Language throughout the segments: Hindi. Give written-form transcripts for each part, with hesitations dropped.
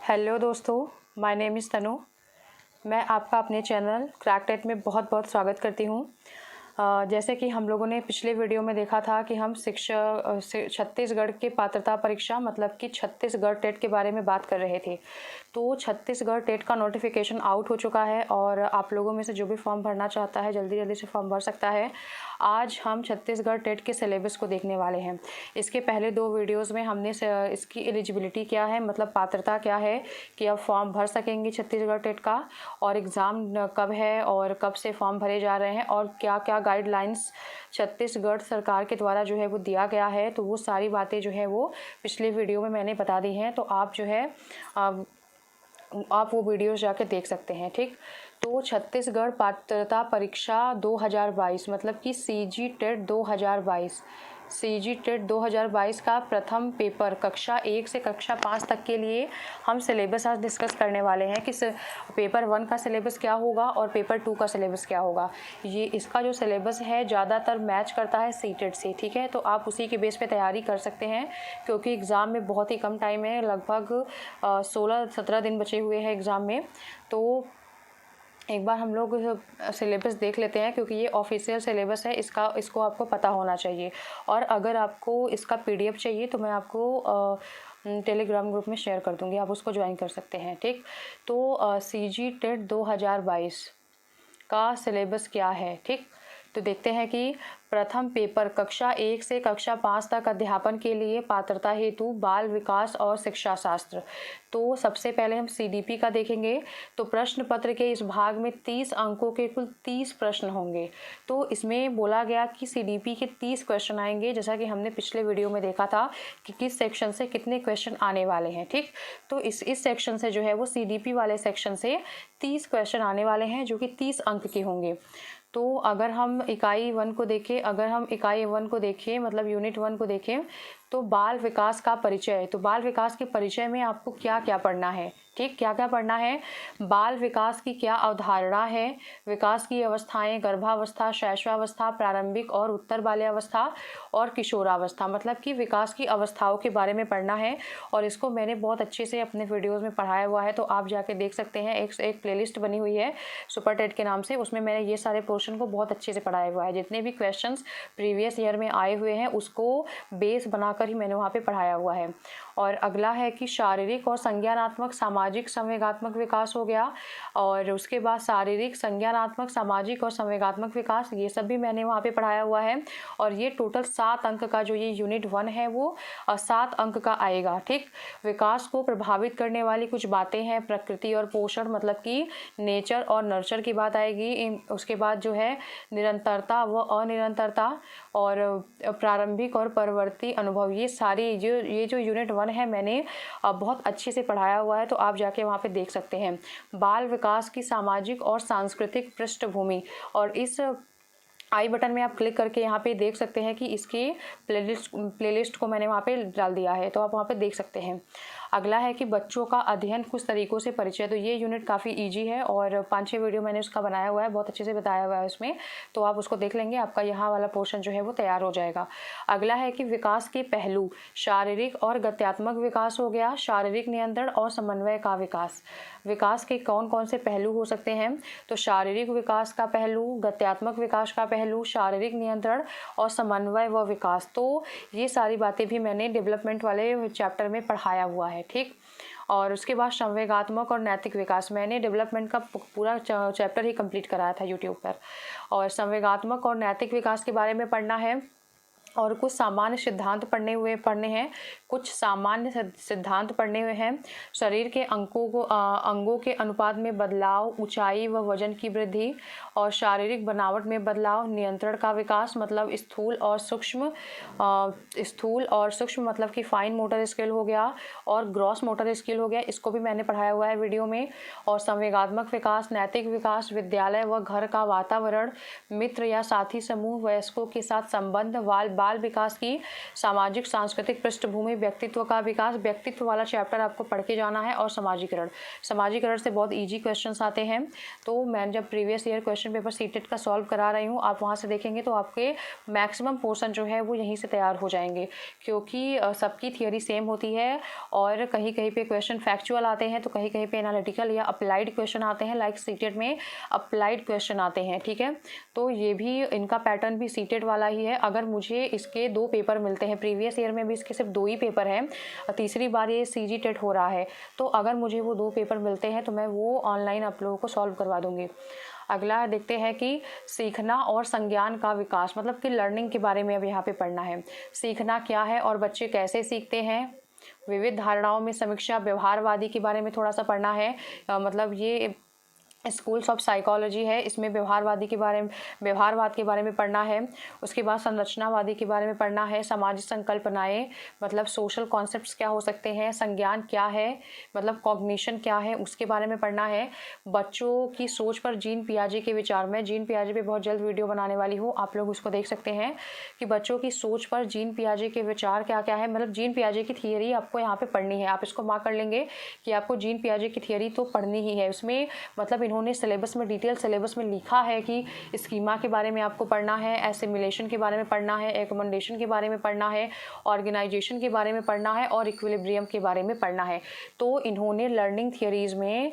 हेलो दोस्तों, माय नेम इज़ तनु। मैं आपका अपने चैनल क्रैक टेट में बहुत बहुत स्वागत करती हूँ। जैसे कि हम लोगों ने पिछले वीडियो में देखा था कि हम छत्तीसगढ़ के पात्रता परीक्षा मतलब कि छत्तीसगढ़ टेट के बारे में बात कर रहे थे। तो छत्तीसगढ़ टेट का नोटिफिकेशन आउट हो चुका है और आप लोगों में से जो भी फॉर्म भरना चाहता है जल्दी जल्दी से फॉर्म भर सकता है। आज हम छत्तीसगढ़ टेट के सिलेबस को देखने वाले हैं। इसके पहले 2 वीडियोस में हमने इसकी एलिजिबिलिटी क्या है, मतलब पात्रता क्या है कि अब फॉर्म भर सकेंगे छत्तीसगढ़ टेट का, और एग्ज़ाम कब है और कब से फॉर्म भरे जा रहे हैं और क्या क्या गाइडलाइंस छत्तीसगढ़ सरकार के द्वारा जो है वो दिया गया है। तो वो सारी बातें जो है वो पिछले वीडियो में मैंने बता दी हैं, तो आप जो है आप वो वीडियोस जाके देख सकते हैं। ठीक, तो छत्तीसगढ़ पात्रता परीक्षा 2022 मतलब कि सीजी टेट 2022 का प्रथम पेपर कक्षा 1 से कक्षा 5 तक के लिए हम सिलेबस आज डिस्कस करने वाले हैं कि पेपर 1 का सिलेबस क्या होगा और पेपर 2 का सिलेबस क्या होगा। ये इसका जो सिलेबस है ज़्यादातर मैच करता है सीटेट से। ठीक है, तो आप उसी के बेस पे तैयारी कर सकते हैं क्योंकि एग्ज़ाम में बहुत ही कम टाइम है, लगभग 16-17 दिन बचे हुए हैं एग्ज़ाम में। तो एक बार हम लोग सिलेबस देख लेते हैं क्योंकि ये ऑफिशियल सिलेबस है, इसको आपको पता होना चाहिए। और अगर आपको इसका पीडीएफ चाहिए तो मैं आपको टेलीग्राम ग्रुप में शेयर कर दूंगी, आप उसको ज्वाइन कर सकते हैं। ठीक, तो सीजी टेट 2022 का सिलेबस क्या है। ठीक, तो देखते हैं कि प्रथम पेपर कक्षा 1 से कक्षा 5 तक अध्यापन के लिए पात्रता हेतु बाल विकास और शिक्षा शास्त्र। तो सबसे पहले हम सीडीपी का देखेंगे। तो प्रश्न पत्र के इस भाग में 30 अंकों के कुल 30 प्रश्न होंगे। तो इसमें बोला गया कि सीडीपी के 30 क्वेश्चन आएंगे, जैसा कि हमने पिछले वीडियो में देखा था कि किस सेक्शन से कितने क्वेश्चन आने वाले हैं। ठीक, तो इस सेक्शन से जो है वो सीडीपी वाले सेक्शन से 30 क्वेश्चन आने वाले हैं जो कि 30 अंक के होंगे। तो अगर हम इकाई 1 को देखें मतलब यूनिट 1 को देखें तो बाल विकास का परिचय। तो बाल विकास के परिचय में आपको क्या क्या पढ़ना है। ठीक, क्या क्या पढ़ना है, बाल विकास की क्या अवधारणा है, विकास की अवस्थाएं, गर्भावस्था, शैशवावस्था, प्रारंभिक और उत्तर बाल्यावस्था और किशोरावस्था, मतलब कि विकास की अवस्थाओं के बारे में पढ़ना है। और इसको मैंने बहुत अच्छे से अपने वीडियोज़ में पढ़ाया हुआ है, तो आप जाके देख सकते हैं। एक प्लेलिस्ट बनी हुई है सुपर टेट के नाम से, उसमें मैंने ये सारे पोर्शन को बहुत अच्छे से पढ़ाया हुआ है। जितने भी क्वेश्चन प्रीवियस ईयर में आए हुए हैं उसको बेस बनाकर ही मैंने वहाँ पे पढ़ाया हुआ है। और अगला है कि शारीरिक और संज्ञानात्मक सामाजिक संवेगात्मक विकास हो गया, और उसके बाद शारीरिक संज्ञानात्मक सामाजिक और संवेगात्मक विकास, ये सब भी मैंने वहाँ पे पढ़ाया हुआ है। और ये टोटल 7 अंक का जो ये यूनिट 1 है वो 7 अंक का आएगा। ठीक, विकास को प्रभावित करने वाली कुछ बातें हैं, प्रकृति और पोषण मतलब कि नेचर और नर्चर की बात आएगी। उसके बाद जो है निरंतरता व अनिरंतरता और प्रारंभिक और परवर्ती अनुभव, ये सारी ये जो यूनिट 1 है मैंने बहुत अच्छे से पढ़ाया हुआ है, तो आप जाके वहाँ पे देख सकते हैं। बाल विकास की सामाजिक और सांस्कृतिक पृष्ठभूमि, और इस आई बटन में आप क्लिक करके यहाँ पे देख सकते हैं कि इसकी प्लेलिस्ट को मैंने वहाँ पे डाल दिया है, तो आप वहाँ पे देख सकते हैं। अगला है कि बच्चों का अध्ययन कुछ तरीकों से परिचय। तो ये यूनिट काफ़ी इजी है और 5-6 वीडियो मैंने उसका बनाया हुआ है, बहुत अच्छे से बताया हुआ है उसमें, तो आप उसको देख लेंगे, आपका यहाँ वाला पोर्शन जो है वो तैयार हो जाएगा। अगला है कि विकास के पहलू, शारीरिक और गत्यात्मक विकास हो गया, शारीरिक नियंत्रण और समन्वय का विकास। विकास के कौन कौन से पहलू हो सकते हैं, तो शारीरिक विकास का पहलू, गत्यात्मक विकास का पहलू, शारीरिक नियंत्रण और समन्वय व विकास। तो ये सारी बातें भी मैंने डेवलपमेंट वाले चैप्टर में पढ़ाया हुआ है। ठीक, और उसके बाद संवेगात्मक और नैतिक विकास, मैंने डेवलपमेंट का पूरा चैप्टर ही कंप्लीट कराया था यूट्यूब पर। और संवेगात्मक और नैतिक विकास के बारे में पढ़ना है और कुछ सामान्य सिद्धांत पढ़ने हैं, कुछ सामान्य सिद्धांत पढ़ने हुए हैं। शरीर के अंगों के अनुपात में बदलाव, ऊंचाई व वजन की वृद्धि और शारीरिक बनावट में बदलाव, नियंत्रण का विकास मतलब स्थूल और सूक्ष्म मतलब कि फाइन मोटर स्किल हो गया और ग्रॉस मोटर स्किल हो गया, इसको भी मैंने पढ़ाया हुआ है वीडियो में। और संवेगात्मक विकास, नैतिक विकास, विद्यालय व घर का वातावरण, मित्र या साथी समूह, वयस्कों के साथ संबंध, बाल विकास की सामाजिक सांस्कृतिक पृष्ठभूमि, व्यक्तित्व का विकास, व्यक्तित्व वाला चैप्टर आपको पढ़ के जाना है। और समाजीकरण, समाजीकरण से बहुत ईजी क्वेश्चंस आते हैं। तो मैं जब previous year question paper CTET का सॉल्व करा रही हूँ, आप वहाँ से देखेंगे तो आपके मैक्सिमम पोर्शन जो है वो यहीं से तैयार हो जाएंगे, क्योंकि सबकी थियोरी सेम होती है और कहीं कहीं पे क्वेश्चन फैक्चुअल आते हैं तो कहीं कहीं पे एनालिटिकल या अप्लाइड क्वेश्चन आते हैं। लाइक सीटेट में अप्लाइड क्वेश्चन आते हैं, ठीक है। तो ये भी इनका पैटर्न भी सीटेट वाला ही है। अगर मुझे इसके 2 पेपर मिलते हैं, प्रीवियस ईयर में भी इसके सिर्फ 2 ही पेपर हैं, तीसरी बार ये सीजी टेट हो रहा है, तो अगर मुझे वो 2 पेपर मिलते हैं तो मैं वो ऑनलाइन आप लोगों को सॉल्व करवा दूंगी। अगला देखते हैं कि सीखना और संज्ञान का विकास, मतलब कि लर्निंग के बारे में अब यहाँ पे पढ़ना है। सीखना क्या है और बच्चे कैसे सीखते हैं, विविध धारणाओं में समीक्षा, व्यवहारवादी के बारे में थोड़ा सा पढ़ना है। मतलब ये स्कूल्स ऑफ साइकोलॉजी है, इसमें व्यवहारवाद के बारे में पढ़ना है। उसके बाद संरचनावादी के बारे में पढ़ना है। सामाजिक संकल्पनाएं, मतलब सोशल कॉन्सेप्ट्स क्या हो सकते हैं। संज्ञान क्या है, मतलब कॉग्निशन क्या है, उसके बारे में पढ़ना है। बच्चों की सोच पर जीन पियाजे के विचार, मैं जीन पियाजे पे बहुत जल्द वीडियो बनाने वाली हूँ, आप लोग उसको देख सकते हैं कि बच्चों की सोच पर जीन पियाजे के विचार क्या क्या है। मतलब जीन पियाजे की थियरी आपको यहाँ पे पढ़नी है, आप इसको मार्क कर लेंगे कि आपको जीन पियाजे की थियरी तो पढ़नी ही है। उसमें मतलब इन्होंने सिलेबस में, डिटेल सिलेबस में लिखा है कि स्कीमा के बारे में आपको पढ़ना है, एसिमिलेशन के बारे में पढ़ना है, एकमेंडेशन के बारे में पढ़ना है, ऑर्गेनाइजेशन के बारे में पढ़ना है और इक्विलिब्रियम के बारे में पढ़ना है। तो इन्होंने लर्निंग थियरीज में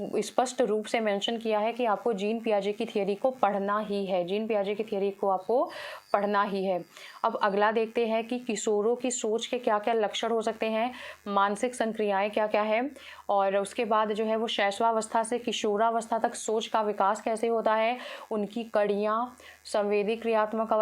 स्पष्ट रूप से मेंशन किया है कि आपको जीन पियाजे की थियरी को पढ़ना ही है, जीन पियाजे की थियरी को आपको पढ़ना ही है। अब अगला देखते हैं कि किशोरों की सोच के क्या क्या लक्षण हो सकते हैं, मानसिक संक्रियाएं क्या क्या है, और उसके बाद जो है वो शैशवावस्था से किशोरावस्था तक सोच का विकास कैसे होता है, उनकी कड़ियाँ, संवेदी क्रियात्मक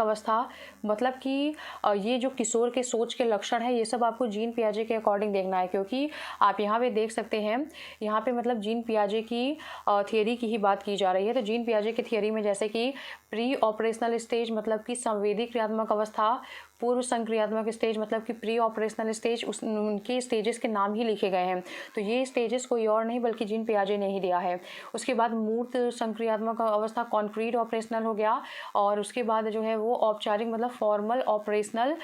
अवस्था, मतलब कि ये जो किशोर के सोच के लक्षण है ये सब आपको जीन पियाजे के अकॉर्डिंग देखना है। क्योंकि आप यहाँ पे देख सकते हैं, यहाँ पे मतलब जीन पियाजे की थियरी की ही बात की जा रही है। तो जीन पियाजे की थियरी में जैसे कि प्री ऑपरेशनल स्टेज, मतलब कि संवेदी क्रियात्मक अवस्था, पूर्व संक्रियात्मक स्टेज मतलब कि प्री ऑपरेशनल स्टेज, उनके स्टेजेस के नाम ही लिखे गए हैं। तो ये स्टेजेस कोई और नहीं बल्कि जीन पियाजे ने ही दिया है। उसके बाद मूर्त संक्रियात्मक अवस्था, कॉन्क्रीट ऑपरेशनल हो गया, और उसके बाद जो है वो औपचारिक मतलब फॉर्मल ऑपरेशनल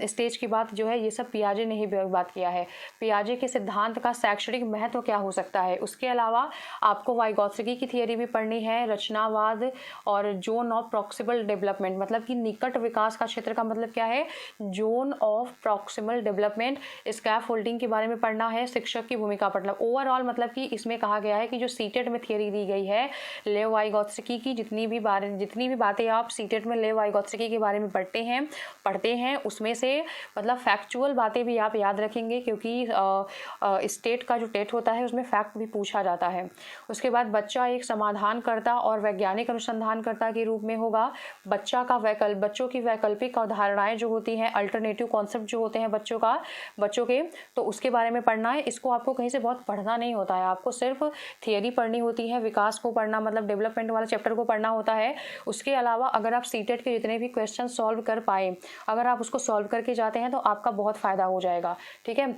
स्टेज की बात जो है ये सब पियाजे ने ही बात किया है। पियाजे के सिद्धांत का शैक्षणिक महत्व क्या हो सकता है। उसके अलावा आपको वाइगोत्स्की की थियरी भी पढ़नी है, रचनावाद और जोन ऑफ प्रॉक्सिमल डेवलपमेंट, मतलब कि निकट विकास का क्षेत्र का मतलब क्या है, zone of proximal development. Scaffolding के बारे में पढ़ना है, शिक्षक की भूमिका पढ़ना। ओवरऑल मतलब कि इसमें कहा गया है कि जो सीटेट में थियरी दी गई है लेव वाइगोत्स्की की, जितनी भी बातें आप सीटेट में लेव वाइगोत्स्की के बारे में पढ़ते हैं उसमें से मतलब फैक्चुअल बातें भी आप याद रखेंगे, क्योंकि स्टेट का जो टेट होता है उसमें फैक्ट भी पूछा जाता है। उसके बाद बच्चा एक समाधानकर्ता और वैज्ञानिक अनुसंधानकर्ता के रूप में होगा। बच्चों की वैकल्पिक अवधारणाएं जो होती हैं, अल्टरनेटिव कॉन्सेप्ट जो होते हैं बच्चों के, तो उसके बारे में पढ़ना है। इसको आपको कहीं से बहुत पढ़ना नहीं होता है, आपको सिर्फ थियरी पढ़नी होती है, विकास को पढ़ना मतलब डेवलपमेंट वाला चैप्टर को पढ़ना होता है। उसके अलावा अगर आप सीटेट के जितने भी क्वेश्चन सॉल्व कर पाए, अगर आप उसको सॉल्व करके जाते हैं तो आपका बहुत फायदा हो जाएगा, ठीक है।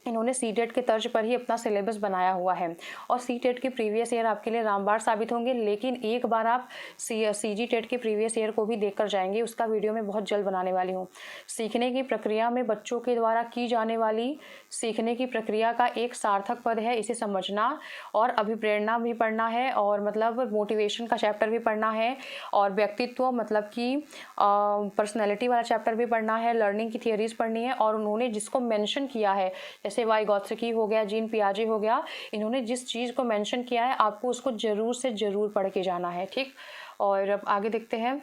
इन्होंने सीटेट के तर्ज पर ही अपना सिलेबस बनाया हुआ है, और सीटेट के प्रीवियस ईयर आपके लिए रामबाण साबित होंगे। लेकिन एक बार आप सीजी टेट के प्रीवियस ईयर को भी देखकर जाएंगे, उसका वीडियो मैं बहुत जल्द बनाने वाली हूँ। सीखने की प्रक्रिया में बच्चों के द्वारा की जाने वाली सीखने की प्रक्रिया का एक सार्थक पद है, इसे समझना, और अभिप्रेरणा भी पढ़ना है, और मतलब मोटिवेशन का चैप्टर भी पढ़ना है, और व्यक्तित्व मतलब कि पर्सनैलिटी वाला चैप्टर भी पढ़ना है, लर्निंग की थियरीज पढ़नी है। और उन्होंने जिसको मेंशन किया है, जैसे वाइगोत्स्की हो गया, जीन पियाजे हो गया, इन्होंने जिस चीज़ को मेंशन किया है आपको उसको ज़रूर से ज़रूर पढ़ के जाना है, ठीक। और अब आगे देखते हैं,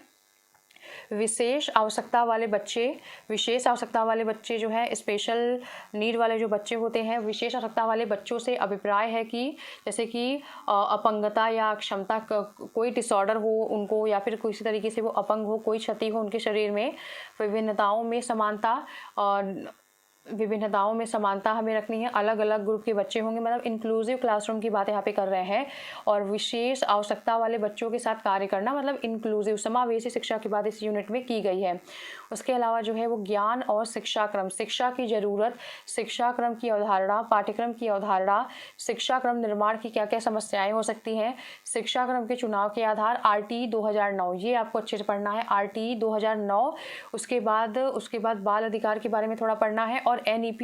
विशेष आवश्यकता वाले बच्चे जो है, स्पेशल नीड वाले जो बच्चे होते हैं, विशेष आवश्यकता वाले बच्चों से अभिप्राय है कि जैसे कि अपंगता या क्षमता, कोई डिसऑर्डर हो उनको, या फिर किसी तरीके से वो अपंग हो, कोई क्षति हो उनके शरीर में, विभिन्नताओं में समानता, विभिन्नताओं में समानता हमें रखनी है, अलग अलग ग्रुप के बच्चे होंगे, मतलब इंक्लूसिव क्लासरूम की बात यहाँ पे कर रहे हैं। और विशेष आवश्यकता वाले बच्चों के साथ कार्य करना, मतलब इंक्लूसिव समावेशी शिक्षा की बात इस यूनिट में की गई है। उसके अलावा जो है वो ज्ञान और शिक्षा क्रम, शिक्षा की ज़रूरत, शिक्षा क्रम की अवधारणा, पाठ्यक्रम की अवधारणा, शिक्षा क्रम निर्माण की क्या क्या समस्याएं हो सकती हैं, शिक्षा क्रम के चुनाव के आधार, RTE 2009, ये आपको अच्छे से पढ़ना है, RTE 2009। उसके बाद बाल अधिकार के बारे में थोड़ा पढ़ना है, और NEP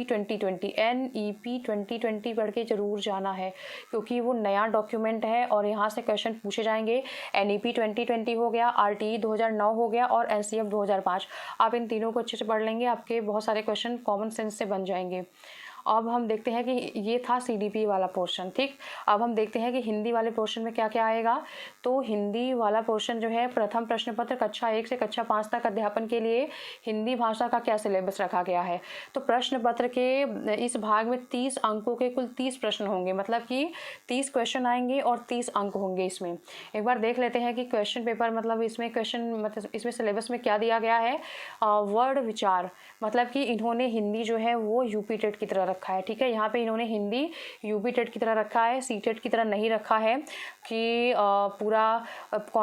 2020 पढ़ के जरूर जाना है, क्योंकि वो नया डॉक्यूमेंट है और यहाँ से क्वेश्चन पूछे जाएंगे। NEP 2020 हो गया, RTE 2009 हो गया, और NCF 2005। आप इन तीनों को अच्छे से पढ़ लेंगे, आपके बहुत सारे क्वेश्चन कॉमन सेंस से बन जाएंगे। अब हम देखते हैं कि ये था CDP वाला पोर्शन, ठीक। अब हम देखते हैं कि हिंदी वाले पोर्शन में क्या क्या आएगा। तो हिंदी वाला पोर्शन जो है, प्रथम प्रश्न पत्र कक्षा 1 से कक्षा 5 तक अध्यापन के लिए हिंदी भाषा का क्या सिलेबस रखा गया है। तो प्रश्न पत्र के इस भाग में 30 अंकों के कुल 30 प्रश्न होंगे, मतलब कि 30 क्वेश्चन आएंगे और 30 अंक होंगे इसमें। एक बार देख लेते हैं कि क्वेश्चन पेपर, मतलब इसमें सिलेबस में क्या दिया गया है। वर्ड विचार, मतलब कि इन्होंने हिंदी जो है वो UP टेट की तरह रखा है, ठीक है। यहाँ पे इन्होंने हिंदी UP टेट की तरह रखा है, CTET की तरह नहीं रखा है कि पूरा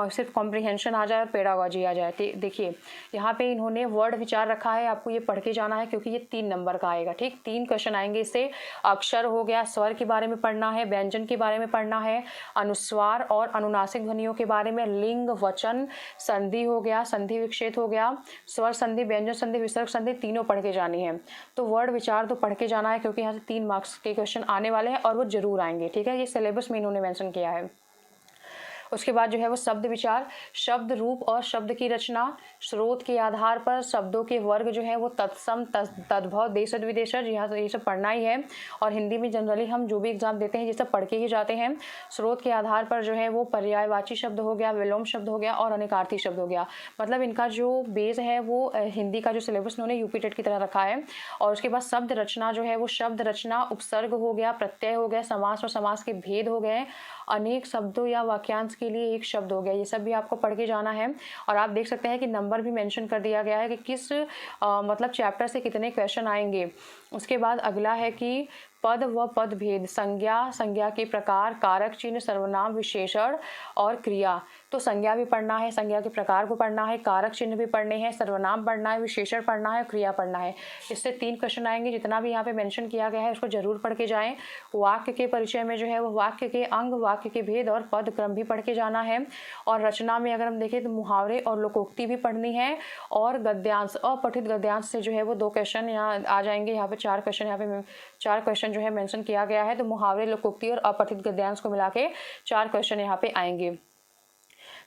सिर्फ कॉम्प्रिहेंशन आ जाए और पेडागॉजी आ जाए। देखिए यहाँ पे इन्होंने वर्ड विचार रखा है, आपको ये पढ़ के जाना है, क्योंकि ये 3 नंबर का आएगा, ठीक। 3 क्वेश्चन आएंगे इससे। अक्षर हो गया, स्वर के बारे में पढ़ना है, व्यंजन के बारे में पढ़ना है, अनुस्वार और अनुनासिक ध्वनियों के बारे में, लिंग, वचन, संधि हो गया, संधि विक्षेप हो गया, स्वर संधि, व्यंजन संधि, विसर्ग संधि, तीनों पढ़ के जानी है। तो वर्ड विचार तो पढ़ के जाना है, क्योंकि यहाँ से 3 मार्क्स के क्वेश्चन आने वाले हैं और वो जरूर आएंगे, ठीक है। ये सिलेबस में इन्होंने मेंशन किया है। उसके बाद जो है वो शब्द विचार, शब्द रूप और शब्द की रचना, स्रोत के आधार पर शब्दों के वर्ग जो है वो तत्सम, तद्भव, देशज, विदेशज, यहाँ से ये सब पढ़ना ही है। और हिंदी में जनरली हम जो भी एग्जाम देते हैं ये सब पढ़ के ही जाते हैं। स्रोत के आधार पर जो है वो पर्यायवाची शब्द हो गया, विलोम शब्द हो गया और अनेकार्थी शब्द हो गया। मतलब इनका जो बेस है वो हिंदी का जो सिलेबस उन्होंने UP टेट की तरह रखा है। और उसके बाद शब्द रचना जो है वो शब्द रचना, उपसर्ग हो गया, प्रत्यय हो गया, समास और समास के भेद हो गए, अनेक शब्दों या वाक्यांश के लिए एक शब्द हो गया, ये सब भी आपको पढ़ के जाना है। और आप देख सकते हैं कि नंबर भी मेंशन कर दिया गया है कि किस मतलब चैप्टर से कितने क्वेश्चन आएंगे। उसके बाद अगला है कि पद व पद भेद, संज्ञा, संज्ञा के प्रकार, कारक चिन्ह, सर्वनाम, विशेषण और क्रिया। तो संज्ञा भी पढ़ना है, संज्ञा के प्रकार को पढ़ना है, कारक चिन्ह भी पढ़ने हैं, सर्वनाम पढ़ना है, विशेषण पढ़ना है, क्रिया पढ़ना है। इससे 3 क्वेश्चन आएंगे। जितना भी यहाँ पे मेंशन किया गया है उसको जरूर पढ़ के जाएं। वाक्य के परिचय में जो है वो वाक्य के अंग, वाक्य के भेद और पद क्रम भी पढ़ के जाना है। और रचना में अगर हम देखें तो मुहावरे और लोकोक्ति भी पढ़नी है। और गद्यांश, अपठित गद्यांश से जो है वो 2 क्वेश्चन यहाँ आ जाएंगे। यहाँ पे 4 क्वेश्चन, यहाँ पे 4 क्वेश्चन जो है मेंशन किया गया है। तो मुहावरे, लोकोक्ति और अपठित गद्यांश को मिला के 4 क्वेश्चन यहाँ पे आएंगे।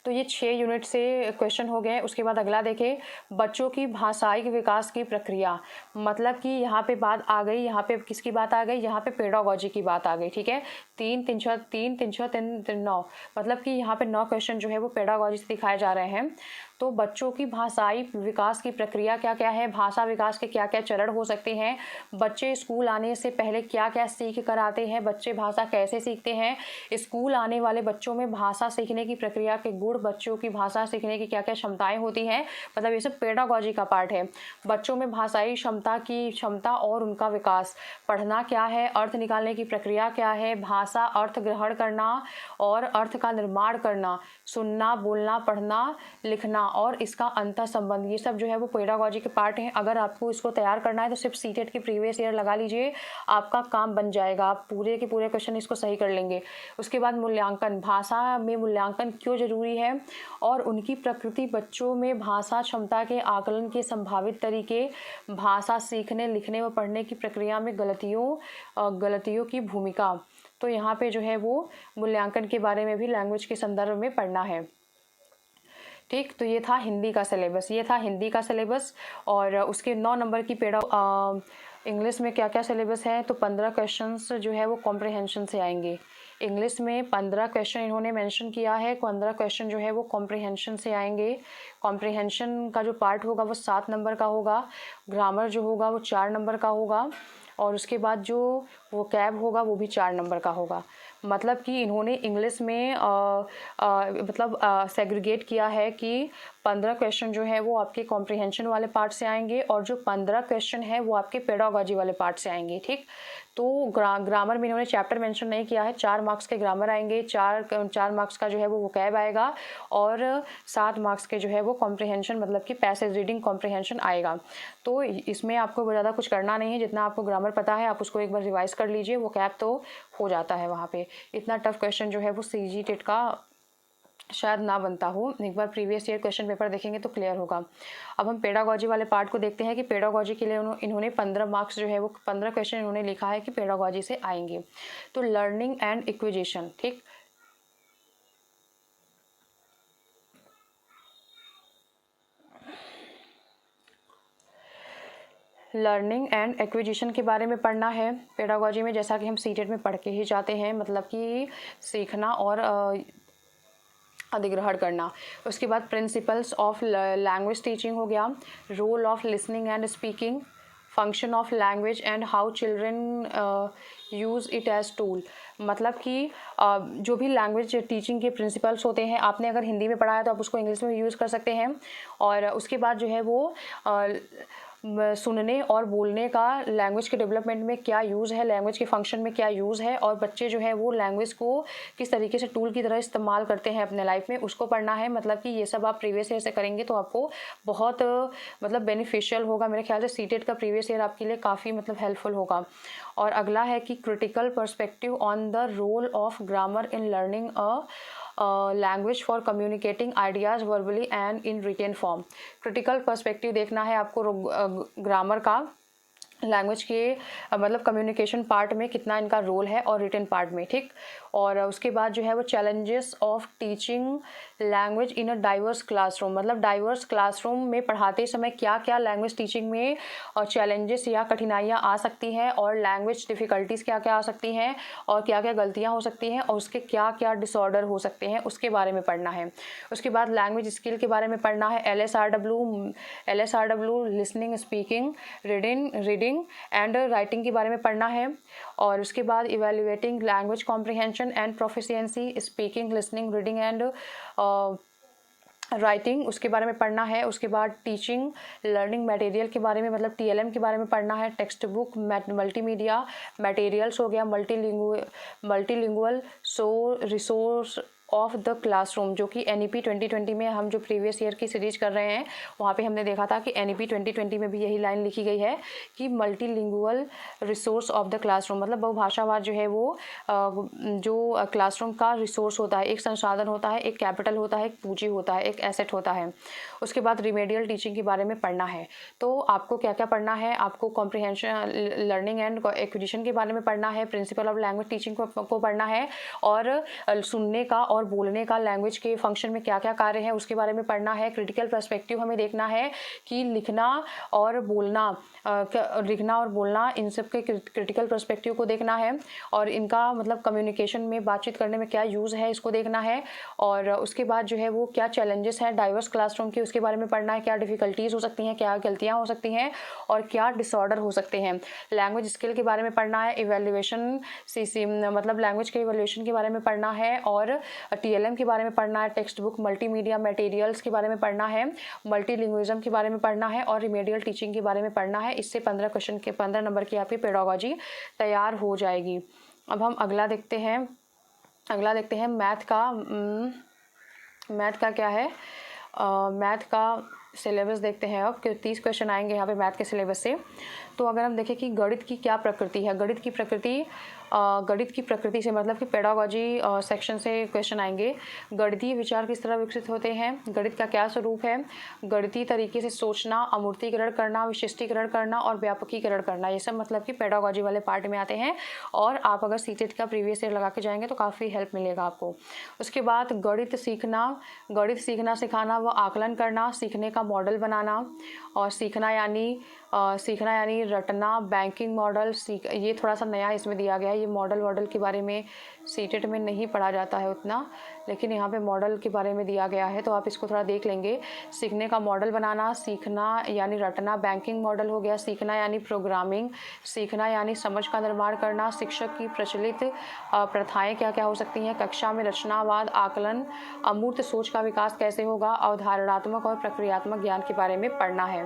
तो ये 6 यूनिट से क्वेश्चन हो गए। उसके बाद अगला देखें, बच्चों की भाषाई विकास की प्रक्रिया। मतलब कि यहाँ पे बात आ गई, यहाँ पे किसकी बात आ गई, यहाँ पे पेडागॉजी की बात आ गई, ठीक है। 3 3 6 3 3 6 3 3 9, मतलब कि यहाँ पे 9 क्वेश्चन जो है वो पेडागॉजी से दिखाए जा रहे हैं। तो बच्चों की भाषाई विकास की प्रक्रिया क्या क्या है, भाषा विकास के क्या क्या चरण हो सकते हैं, बच्चे स्कूल आने से पहले क्या क्या सीख कर आते हैं, बच्चे भाषा कैसे सीखते हैं, स्कूल आने वाले बच्चों में भाषा सीखने की प्रक्रिया के गुण, बच्चों की भाषा सीखने की क्या क्या क्षमताएं होती हैं, मतलब ये सब पेडागॉजी का पार्ट है। बच्चों में भाषाई क्षमता और उनका विकास, पढ़ना क्या है, अर्थ निकालने की प्रक्रिया क्या है, भाषा अर्थ ग्रहण करना और अर्थ का निर्माण करना, सुनना, बोलना, पढ़ना, लिखना और इसका अंतर संबंध, ये सब जो है वो पेडागॉजी के पार्ट हैं। अगर आपको इसको तैयार करना है तो सिर्फ CTET के प्रीवियस ईयर लगा लीजिए, आपका काम बन जाएगा, आप पूरे के पूरे क्वेश्चन इसको सही कर लेंगे। उसके बाद मूल्यांकन, भाषा में मूल्यांकन क्यों जरूरी है और उनकी प्रकृति, बच्चों में भाषा क्षमता के आकलन के संभावित तरीके, भाषा सीखने, लिखने व पढ़ने की प्रक्रिया में गलतियों की भूमिका। तो यहाँ पे जो है वो मूल्यांकन के बारे में भी लैंग्वेज के संदर्भ में पढ़ना है, ठीक। तो ये था हिंदी का सिलेबस, और उसके 9 नंबर की इंग्लिश में क्या क्या सिलेबस है। तो 15 क्वेश्चंस जो है वो कॉम्प्रिहेंशन से आएंगे। इंग्लिश में 15 क्वेश्चन इन्होंने मेंशन किया है, 15 क्वेश्चन जो है वो कॉम्प्रिहेंशन से आएंगे। कॉम्प्रिहेंशन का जो पार्ट होगा वो 7 नंबर का होगा, ग्रामर जो होगा वो 4 नंबर का होगा, और उसके बाद जो वो कैब होगा वो भी 4 नंबर का होगा। मतलब कि इन्होंने इंग्लिश में मतलब सेग्रीगेट किया है कि 15 क्वेश्चन जो है वो आपके कॉम्प्रिहेंशन वाले पार्ट से आएंगे और जो 15 क्वेश्चन है वो आपके पेडागोजी वाले पार्ट से आएंगे। ठीक, तो ग्रामर में इन्होंने चैप्टर मेंशन नहीं किया है, 4 मार्क्स के ग्रामर आएंगे, 4 मार्क्स का जो है वो वोकैब आएगा, और 7 मार्क्स के जो है वो कॉम्प्रिहेंशन मतलब कि पैसेज रीडिंग कॉम्प्रिहेंशन आएगा। तो इसमें आपको ज़्यादा कुछ करना नहीं है, जितना आपको ग्रामर पता है आप उसको एक बार रिवाइज कर लीजिए, वोकैब तो हो जाता है वहाँ पे। इतना टफ क्वेश्चन जो है वो सीजी टेट का शायद ना बनता हो, एक बार प्रीवियस ईयर क्वेश्चन पेपर देखेंगे तो क्लियर होगा। अब हम पेडागोजी वाले पार्ट को देखते हैं कि पेडागोजी के लिए इन्होंने 15 मार्क्स जो है वो 15 क्वेश्चन इन्होंने लिखा है कि पेडागोजी से आएंगे। तो लर्निंग एंड एक्विजिशन, ठीक, लर्निंग एंड एक्विजिशन के बारे में पढ़ना है पेडागोजी में, जैसा कि हम सीटेट में पढ़ के ही जाते हैं, मतलब कि सीखना और अधिग्रहण करना। उसके बाद प्रिंसिपल्स ऑफ लैंग्वेज टीचिंग हो गया, role of listening and speaking, function of language and how children use it as tool. मतलब कि जो भी लैंग्वेज टीचिंग के प्रिंसिपल्स होते हैं, आपने अगर हिंदी में पढ़ा है तो आप उसको इंग्लिश में यूज़ कर सकते हैं, और उसके बाद जो है वो सुनने और बोलने का लैंग्वेज के डेवलपमेंट में क्या यूज़ है, लैंग्वेज के फंक्शन में क्या यूज़ है, और बच्चे जो है वो लैंग्वेज को किस तरीके से टूल की तरह इस्तेमाल करते हैं अपने लाइफ में, उसको पढ़ना है। मतलब कि ये सब आप प्रीवियस ईयर से करेंगे तो आपको बहुत मतलब बेनिफिशियल होगा। मेरे ख्याल से सीटेट का प्रीवियस ईयर आपके लिए काफ़ी मतलब हेल्पफुल होगा। और अगला है कि critical perspective on the role of grammar in learning language for communicating ideas verbally and in written form. Critical perspective देखना है आपको ग्रामर का लैंग्वेज के मतलब कम्युनिकेशन पार्ट में कितना इनका रोल है और रिटन पार्ट में, ठीक। और उसके बाद जो है वो challenges of teaching language in a diverse classroom, मतलब डाइवर्स क्लासरूम में पढ़ाते समय क्या क्या लैंग्वेज टीचिंग में चैलेंजेस या कठिनाइयाँ आ सकती हैं, और लैंग्वेज डिफ़िकल्टीज़ क्या क्या आ सकती हैं, और क्या क्या गलतियाँ हो सकती हैं, और उसके क्या क्या डिसऑर्डर हो सकते हैं, उसके बारे में पढ़ना है। उसके बाद लैंग्वेज स्किल के बारे में पढ़ना है, LSRW listening, speaking, reading and writing के बारे में पढ़ना है। और उसके बाद evaluating language comprehension and proficiency, speaking, listening, reading and writing, उसके बारे में पढ़ना है। उसके बाद टीचिंग लर्निंग मटेरियल के बारे में, मतलब TLM के बारे में पढ़ना है। टेक्स्ट बुक, मल्टीमीडिया मटेरियल्स हो गया, multilingual resource of the classroom, जो कि NEP 2020 में हम जो प्रीवियस ईयर की सीरीज कर रहे हैं वहाँ पे हमने देखा था कि NEP 2020 में भी यही लाइन लिखी गई है कि multilingual resource of the classroom, मतलब बहुभाषावाद जो है वो जो क्लासरूम का रिसोर्स होता है, एक संसाधन होता है, एक कैपिटल होता है, एक पूंजी होता है, एक एसेट होता है। उसके बाद रिमेडियल टीचिंग के बारे में पढ़ना है। तो आपको क्या क्या पढ़ना है, आपको कॉम्प्रिहेंशन लर्निंग एंड एक्विजिशन के बारे में पढ़ना है, प्रिंसिपल ऑफ लैंग्वेज टीचिंग को पढ़ना है, और सुनने का और बोलने का लैंग्वेज के फंक्शन में क्या क्या कार्य है उसके बारे में पढ़ना है। क्रिटिकल पर्सपेक्टिव हमें देखना है कि लिखना और बोलना इन सब के क्रिटिकल पर्सपेक्टिव को देखना है, और इनका मतलब कम्युनिकेशन में बातचीत करने में क्या यूज़ है इसको देखना है। और उसके बाद जो है वो क्या चैलेंजेस हैं डाइवर्स क्लासरूम के, उसके बारे में पढ़ना है, क्या डिफ़िकल्टीज़ हो सकती हैं, क्या गलतियाँ हो सकती हैं, और क्या डिसऑर्डर हो सकते हैं। लैंग्वेज स्किल के बारे में पढ़ना है, इवेल्युएशन मतलब लैंग्वेज के इवेल्युएशन के बारे में पढ़ना है, और TLM के बारे में पढ़ना है, टेक्स्ट बुक मल्टीमीडिया मटेरियल्स के बारे में पढ़ना है, मल्टीलिंग्विज्म के बारे में पढ़ना है, और रिमेडियल टीचिंग के बारे में पढ़ना है। इससे 15 क्वेश्चन के 15 नंबर की आपकी पेडागोजी तैयार हो जाएगी। अब हम अगला देखते हैं मैथ का क्या है। मैथ का सिलेबस देखते हैं अब, कि 30 क्वेश्चन आएंगे यहाँ पे मैथ के सिलेबस से। तो अगर हम देखें कि गणित की क्या प्रकृति है, गणित की प्रकृति से मतलब कि पेडागोजी सेक्शन से क्वेश्चन आएंगे। गणितीय विचार किस तरह विकसित होते हैं, गणित का क्या स्वरूप है, गणितीय तरीके से सोचना, अमूर्तीकरण करना, विशिष्टीकरण करना और व्यापकीकरण करना, ये सब मतलब कि पेडागोजी वाले पार्ट में आते हैं। और आप अगर सीटेट का प्रीवियस ईयर लगा के जाएंगे तो काफ़ी हेल्प मिलेगा आपको। उसके बाद गणित सीखना सिखाना व आकलन करना, सीखने का मॉडल बनाना, और सीखना यानी सीखना यानी रटना, बैंकिंग मॉडल ये थोड़ा सा नया इसमें दिया गया है। ये मॉडल के बारे में सीटेट में नहीं पढ़ा जाता है उतना, लेकिन यहाँ पे मॉडल के बारे में दिया गया है, तो आप इसको थोड़ा देख लेंगे। सीखने का मॉडल बनाना, सीखना यानी रटना, बैंकिंग मॉडल हो गया, सीखना यानी प्रोग्रामिंग, सीखना यानी समझ का निर्माण करना, शिक्षक की प्रचलित प्रथाएं क्या क्या हो सकती हैं, कक्षा में रचनावाद, आकलन, अमूर्त सोच का विकास कैसे होगा, अवधारणात्मक और प्रक्रियात्मक ज्ञान के बारे में पढ़ना है।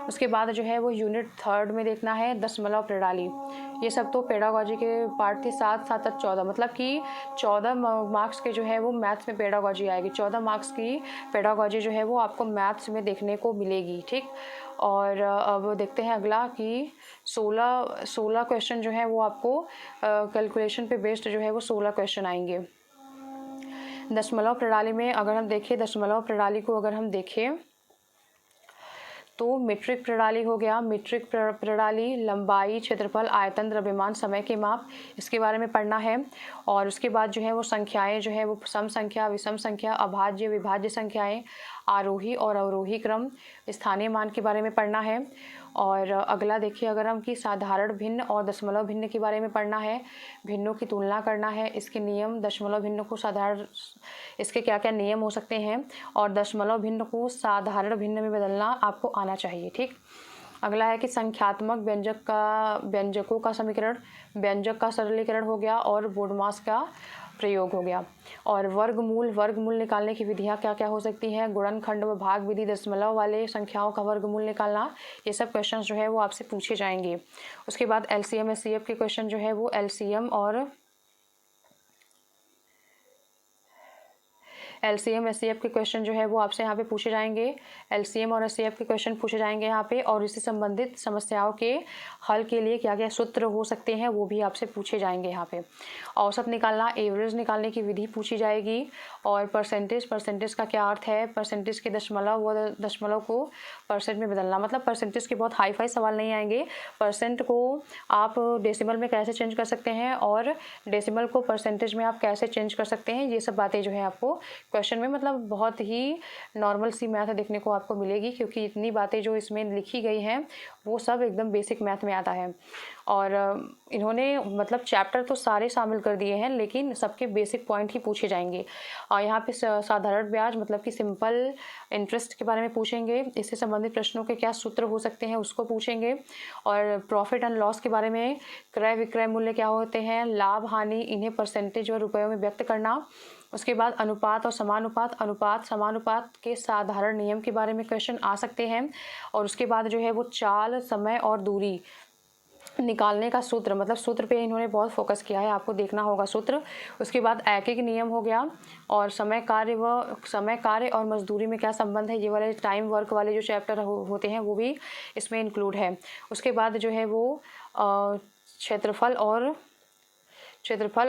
उसके बाद जो है वो यूनिट 3 में देखना है दशमलव प्रणाली। ये सब तो पेडागोजी के पार्ट थे। 7 तक 14, मतलब कि 14 मार्क्स के जो है वो मैथ्स में पेडागोजी आएगी। 14 मार्क्स की पेडागोजी जो है वो आपको मैथ्स में देखने को मिलेगी, ठीक। और अब देखते हैं अगला कि 16 क्वेश्चन जो है वो आपको कैलकुलेशन पे बेस्ड जो है वो 16 क्वेश्चन आएंगे। दशमलव प्रणाली में अगर हम देखें, दशमलव प्रणाली को अगर हम देखें तो मीट्रिक प्रणाली हो गया। मीट्रिक प्रणाली लंबाई, क्षेत्रफल, आयतन, द्रव्यमान, समय के माप, इसके बारे में पढ़ना है। और उसके बाद जो है वो संख्याएं जो है वो सम संख्या, विषम संख्या, अभाज्य, विभाज्य संख्याएं, आरोही और अवरोही क्रम, स्थानीय मान के बारे में पढ़ना है। और अगला देखिए अगर हम कि साधारण भिन्न और दशमलव भिन्न के बारे में पढ़ना है। भिन्नों की तुलना करना है, इसके नियम, दशमलव भिन्न को साधारण, इसके क्या क्या नियम हो सकते हैं, और दशमलव भिन्न को साधारण भिन्न में बदलना आपको आना चाहिए, ठीक। अगला है कि संख्यात्मक व्यंजकों का समीकरण, व्यंजक का सरलीकरण हो गया, और बोडमास का प्रयोग हो गया। और वर्गमूल निकालने की विधियां क्या क्या हो सकती हैं, गुणनखंड व भाग विधि, दशमलव वाले संख्याओं का वर्गमूल निकालना, ये सब क्वेश्चन जो है वो आपसे पूछे जाएंगे। उसके बाद LCM SCF के क्वेश्चन जो है वो LCM SCF के क्वेश्चन जो है वो आपसे यहाँ पे पूछे जाएंगे। LCM और SCF के क्वेश्चन पूछे जाएंगे यहाँ पे, और इससे संबंधित समस्याओं के हल के लिए क्या क्या सूत्र हो सकते हैं वो भी आपसे पूछे जाएंगे यहाँ पे। औसत निकालना, एवरेज निकालने की विधि पूछी जाएगी। और परसेंटेज का क्या अर्थ है, परसेंटेज के दशमलव व दशमलव को परसेंट में बदलना, मतलब परसेंटेज के बहुत हाई फाई सवाल नहीं आएंगे। परसेंट को आप डेसिमल में कैसे चेंज कर सकते हैं, और डेसिमल को परसेंटेज में आप कैसे चेंज कर सकते हैं, ये सब बातें जो है आपको क्वेश्चन में, मतलब बहुत ही नॉर्मल सी मैथ देखने को आपको मिलेगी, क्योंकि इतनी बातें जो इसमें लिखी गई हैं वो सब एकदम बेसिक मैथ में आता है। और इन्होंने मतलब चैप्टर तो सारे शामिल कर दिए हैं, लेकिन सबके बेसिक पॉइंट ही पूछे जाएंगे। और यहाँ पे साधारण ब्याज मतलब कि सिंपल इंटरेस्ट के बारे में पूछेंगे, इससे संबंधित प्रश्नों के क्या सूत्र हो सकते हैं उसको पूछेंगे। और प्रॉफिट एंड लॉस के बारे में, क्रय विक्रय मूल्य क्या होते हैं, लाभ हानि, इन्हें परसेंटेज और रुपयों में व्यक्त करना। उसके बाद अनुपात और समानुपात, समानुपात के साधारण नियम के बारे में क्वेश्चन आ सकते हैं। और उसके बाद जो है वो चाल, समय और दूरी निकालने का सूत्र, मतलब सूत्र पे इन्होंने बहुत फोकस किया है, आपको देखना होगा सूत्र। उसके बाद ऐकिक नियम हो गया, और समय कार्य और मजदूरी में क्या संबंध है, ये वाले टाइम वर्क वाले जो चैप्टर होते हैं वो भी इसमें इंक्लूड है। उसके बाद जो है वो क्षेत्रफल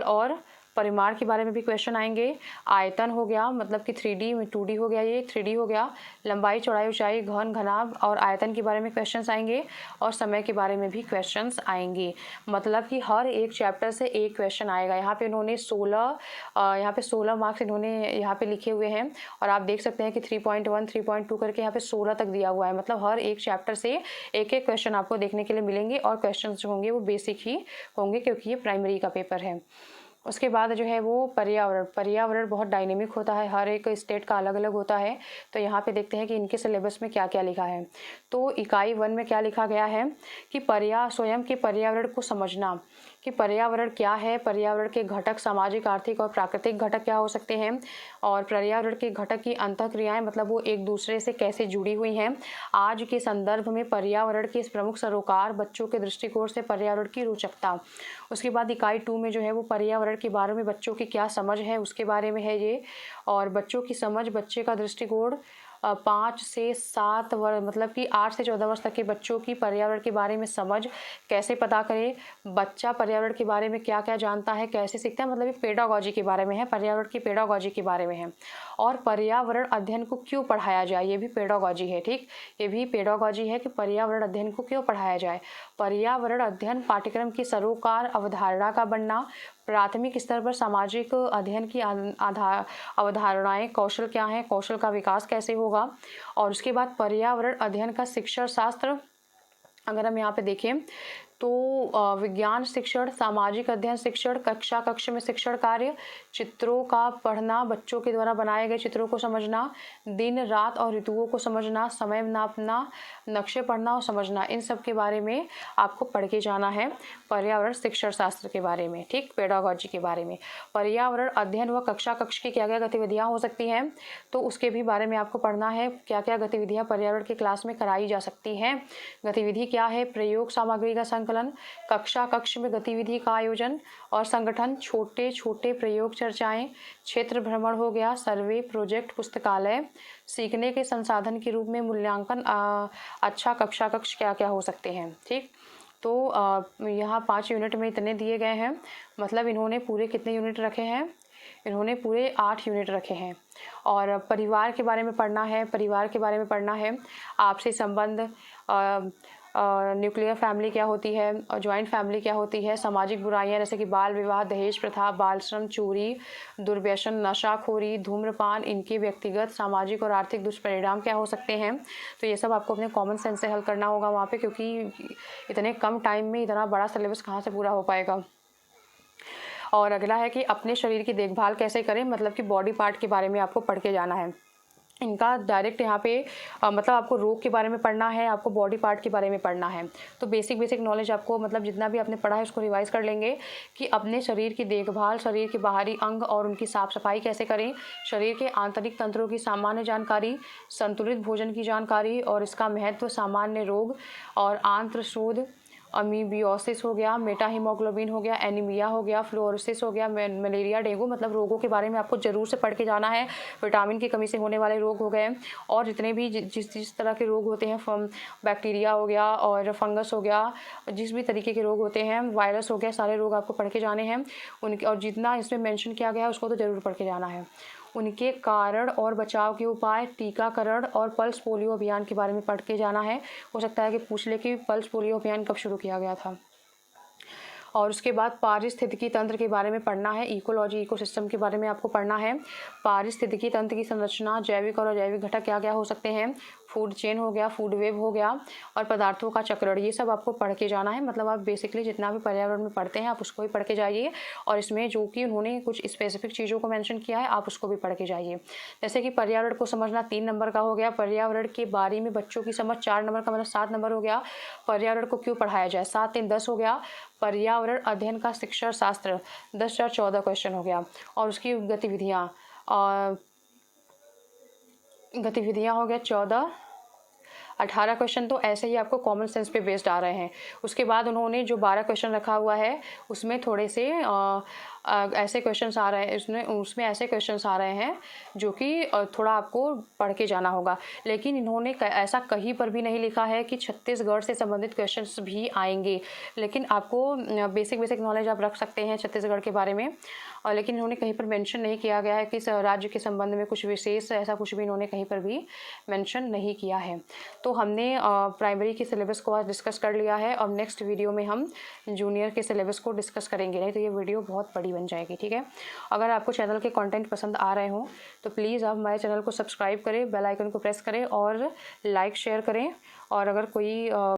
और परिमाण के बारे में भी क्वेश्चन आएंगे। आयतन हो गया, मतलब कि 3D 2D हो गया, ये 3D हो गया। लंबाई, चौड़ाई, ऊंचाई, घन, घनाभ और आयतन के बारे में क्वेश्चंस आएंगे, और समय के बारे में भी क्वेश्चंस आएंगे। मतलब कि हर एक चैप्टर से एक क्वेश्चन आएगा। यहाँ पे इन्होंने 16 मार्क्स इन्होंने यहाँ पे लिखे हुए हैं, और आप देख सकते हैं कि 3.1 3.2 करके यहाँ पे 16 तक दिया हुआ है। मतलब हर एक चैप्टर से एक एक क्वेश्चन आपको देखने के लिए मिलेंगे, और क्वेश्चन जो होंगे वो बेसिक ही होंगे, क्योंकि ये प्राइमरी का पेपर है। उसके बाद जो है वो पर्यावरण बहुत डायनेमिक होता है, हर एक स्टेट का अलग अलग होता है। तो यहाँ पे देखते हैं कि इनके सिलेबस में क्या क्या लिखा है। तो इकाई 1 में क्या लिखा गया है कि स्वयं के पर्यावरण को समझना, कि पर्यावरण क्या है, पर्यावरण के घटक सामाजिक, आर्थिक और प्राकृतिक घटक क्या हो सकते हैं, और पर्यावरण के घटक की अंतःक्रियाएं, मतलब वो एक दूसरे से कैसे जुड़ी हुई हैं। आज के संदर्भ में पर्यावरण के प्रमुख सरोकार, बच्चों के दृष्टिकोण से पर्यावरण की रोचकता। उसके बाद इकाई 2 में जो है वो पर्यावरण के बारे में बच्चों की क्या समझ है उसके बारे में है ये, और बच्चों की समझ, बच्चे का दृष्टिकोण 5 से 7 वर्ष, मतलब कि 8 से 14 वर्ष तक के बच्चों की पर्यावरण के बारे में समझ कैसे पता करें, बच्चा पर्यावरण के बारे में क्या क्या जानता है, कैसे सीखता है, मतलब ये पेडागोजी के बारे में है, पर्यावरण की पेडागोजी के बारे में है। और पर्यावरण अध्ययन को क्यों पढ़ाया जाए, ये भी पेडागोजी है, ठीक, ये भी पेडागोजी है कि पर्यावरण अध्ययन को क्यों पढ़ाया जाए। पर्यावरण अध्ययन पाठ्यक्रम की सरोकार अवधारणा का बनना, प्राथमिक स्तर पर सामाजिक अध्ययन की अवधारणाएं, कौशल क्या हैं, कौशल का विकास कैसे होगा। और उसके बाद पर्यावरण अध्ययन का शिक्षण शास्त्र अगर हम यहाँ पे देखें तो विज्ञान शिक्षण, सामाजिक अध्ययन शिक्षण, कक्ष में शिक्षण कार्य, चित्रों का पढ़ना, बच्चों के द्वारा बनाए गए चित्रों को समझना, दिन रात और ऋतुओं को समझना, समय नापना, नक्शे पढ़ना और समझना, इन सब के बारे में आपको पढ़ के जाना है पर्यावरण शिक्षण शास्त्र के बारे में। ठीक, पेडागोजी के बारे में। पर्यावरण अध्ययन व कक्ष की क्या क्या गतिविधियाँ हो सकती हैं, तो उसके भी बारे में आपको पढ़ना है। क्या क्या गतिविधियाँ पर्यावरण की क्लास में कराई जा सकती हैं। गतिविधि क्या है, प्रयोग सामग्री का संकलन, कक्ष में गतिविधि का आयोजन और संगठन, छोटे छोटे प्रयोग चर्चाएं, क्षेत्र भ्रमण हो गया, सर्वे, प्रोजेक्ट, पुस्तकालय, सीखने के संसाधन के रूप में मूल्यांकन, अच्छा कक्ष क्या क्या हो सकते हैं। ठीक, तो यहाँ 5 यूनिट में इतने दिए गए हैं, मतलब इन्होंने पूरे कितने यूनिट रखे हैं, इन्होंने पूरे 8 यूनिट रखे हैं। और परिवार के बारे में पढ़ना है, परिवार के बारे में पढ़ना है, आपसी संबंध, न्यूक्लियर फैमिली क्या होती है और जॉइंट फैमिली क्या होती है, सामाजिक बुराइयां जैसे कि बाल विवाह, दहेज प्रथा, बाल श्रम, चोरी, दुर्व्यसन, नशाखोरी, धूम्रपान, इनके व्यक्तिगत, सामाजिक और आर्थिक दुष्परिणाम क्या हो सकते हैं। तो ये सब आपको अपने कॉमन सेंस से हल करना होगा वहाँ पे, क्योंकि इतने कम टाइम में इतना बड़ा सिलेबस कहाँ से पूरा हो पाएगा। और अगला है कि अपने शरीर की देखभाल कैसे करें, मतलब कि बॉडी पार्ट के बारे में आपको पढ़ के जाना है। इनका डायरेक्ट यहाँ पे मतलब आपको रोग के बारे में पढ़ना है, आपको बॉडी पार्ट के बारे में पढ़ना है। तो बेसिक नॉलेज आपको, मतलब जितना भी आपने पढ़ा है उसको रिवाइज कर लेंगे कि अपने शरीर की देखभाल, शरीर के बाहरी अंग और उनकी साफ सफाई कैसे करें, शरीर के आंतरिक तंत्रों की सामान्य जानकारी, संतुलित भोजन की जानकारी और इसका महत्व, सामान्य रोग और आंत्रशोध, अमीबियोसिस हो गया, मेटा हीमोग्लोबिन हो गया, एनीमिया हो गया, फ्लोरोसिस हो गया, मलेरिया, डेंगू, मतलब रोगों के बारे में आपको जरूर से पढ़ के जाना है। विटामिन की कमी से होने वाले रोग हो गए और जितने भी जिस तरह के रोग होते हैं, बैक्टीरिया हो गया और फंगस हो गया, जिस भी तरीके के रोग होते हैं, वायरस हो गया, सारे रोग आपको पढ़ के जाने हैं उनके। और जितना इसमें मेंशन किया गया है उसको तो ज़रूर पढ़ के जाना है। उनके कारण और बचाव के उपाय, टीकाकरण और पल्स पोलियो अभियान के बारे में पढ़ के जाना है। हो सकता है कि पूछ ले कि पल्स पोलियो अभियान कब शुरू किया गया था। और उसके बाद पारिस्थितिकी तंत्र के बारे में पढ़ना है, इकोलॉजी, इकोसिस्टम के बारे में आपको पढ़ना है। पारिस्थितिकी तंत्र की संरचना, जैविक और अजैविक घटक क्या क्या हो सकते हैं, फूड चेन हो गया, फूड वेब हो गया और पदार्थों का चक्रण, ये सब आपको पढ़ के जाना है। मतलब आप बेसिकली जितना भी पर्यावरण में पढ़ते हैं आप उसको भी पढ़ के जाइए और इसमें जो कि उन्होंने कुछ स्पेसिफिक चीज़ों को मेंशन किया है आप उसको भी पढ़ के जाइए। जैसे कि पर्यावरण को समझना 3 नंबर का हो गया, पर्यावरण के बारे में बच्चों की समझ 4 नंबर का, मतलब 7 नंबर हो गया। पर्यावरण को क्यों पढ़ाया जाए, 7 3 10 हो गया। पर्यावरण अध्ययन का शिक्षण शास्त्र 10 4 14 क्वेश्चन हो गया। और उसकी गतिविधियाँ हो गया 14 18 क्वेश्चन, तो ऐसे ही आपको कॉमन सेंस पे बेस्ड आ रहे हैं। उसके बाद उन्होंने जो 12 क्वेश्चन रखा हुआ है उसमें थोड़े से ऐसे क्वेश्चंस आ रहे हैं, उसमें ऐसे क्वेश्चंस आ रहे हैं जो कि थोड़ा आपको पढ़ के जाना होगा। लेकिन इन्होंने ऐसा कहीं पर भी नहीं लिखा है कि छत्तीसगढ़ से संबंधित क्वेश्चंस भी आएंगे, लेकिन आपको बेसिक नॉलेज आप रख सकते हैं छत्तीसगढ़ के बारे में। और लेकिन इन्होंने कहीं पर मेंशन नहीं किया गया है कि राज्य के संबंध में कुछ विशेष, ऐसा कुछ भी इन्होंने कहीं पर भी मेंशन नहीं किया है। तो हमने प्राइमरी के सिलेबस को आज डिस्कस कर लिया है और नेक्स्ट वीडियो में हम जूनियर के सिलेबस को डिस्कस करेंगे, नहीं तो ये वीडियो बहुत बड़ी बन जाएगी। ठीक है, अगर आपको चैनल के कंटेंट पसंद आ रहे हो तो प्लीज़ आप हमारे चैनल को सब्सक्राइब करें, बेल आइकन को प्रेस करें और लाइक शेयर करें। और अगर कोई